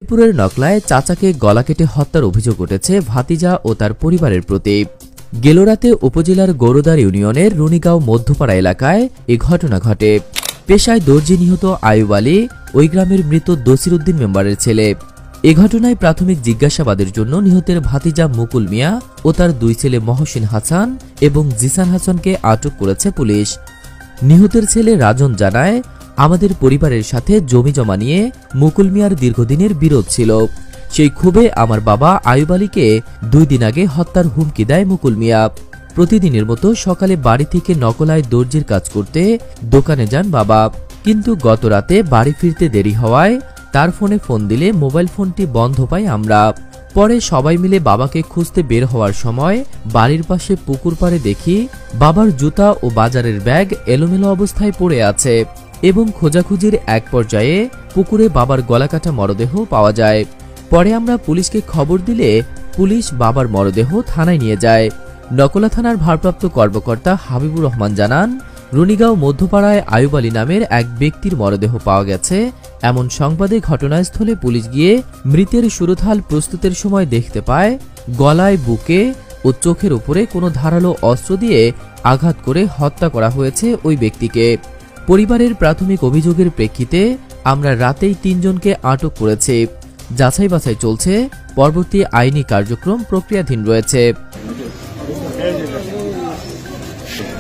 পুরের নকলায় চাচাকে গলা কেটে হত্যার অভিযোগ উঠেছে ভাতিজা ও তার পরিবারের প্রতি। গেলোরাতে উপজেলার গৌরদার ইউনিয়নের রুনিগাঁও মধ্যপাড়া এলাকায় এ ঘটনা ঘটে। পেশায় দর্জি নিহত আয়ুব আলী ওই গ্রামের মৃত দসিরউদ্দিন মেম্বারের ছেলে। এ ঘটনায় প্রাথমিক জিজ্ঞাসাবাদের জন্য নিহতের ভাতিজা মুকুল মিয়া ও তার দুই ছেলে মহসিন হাসান এবং জিসান হাসানকে আটক করেছে পুলিশ। নিহতের ছেলে রাজন জানায়, আমাদের পরিবারের সাথে জমি জমা নিয়ে মুকুল মিয়ার দীর্ঘদিনের বিরোধ ছিল। সেই ক্ষোভে আমার বাবা আয়ুব আলীকে 2 দিন আগে হত্যার হুমকি দেয় মুকুল মিয়া। প্রতিদিনের মতো সকালে বাড়ি থেকে নকলায় দর্জির কাজ করতে দোকানে যান বাবা, কিন্তু গত রাতে বাড়ি ফিরতে দেরি হওয়ায় তার ফোনে ফোন দিলে মোবাইল ফোনটি বন্ধ পাই আমরা। পরে সবাই মিলে বাবাকে খুঁজতে বের হওয়ার সময় বাড়ির পাশে পুকুর পাড়ে দেখি বাবার জুতা ও বাজারের ব্যাগ এলোমেলো অবস্থায় পড়ে আছে এবং খোঁজাখুঁজির এক পর্যায়ে পুকুরে বাবার গলাকাটা মরদেহ পাওয়া যায়। পরে আমরা পুলিশকে খবর দিলে পুলিশ বাবার মরদেহ থানায় নিয়ে যায়। নকলা থানার ভারপ্রাপ্ত কর্মকর্তা হাবিবুর রহমান জানান, রুনিগাঁও মধ্যপাড়ায় আয়ুব আলী নামের এক ব্যক্তির মরদেহ পাওয়া গেছে এমন সংবাদে ঘটনাস্থলে পুলিশ গিয়ে মৃতের সুরথাল প্রস্তুতের সময় দেখতে পায় গলায়, বুকে ও চোখের উপরে কোনো ধারালো অস্ত্র দিয়ে আঘাত করে হত্যা করা হয়েছে ওই ব্যক্তিকে। পরিবারের প্রাথমিক অভিযোগের প্রেক্ষিতে আমরা রাতেই 3 জনকে আটক করেছি। যাচাই বাছাই চলছে, পরবর্তী আইনি কার্যক্রম প্রক্রিয়াধীন রয়েছে।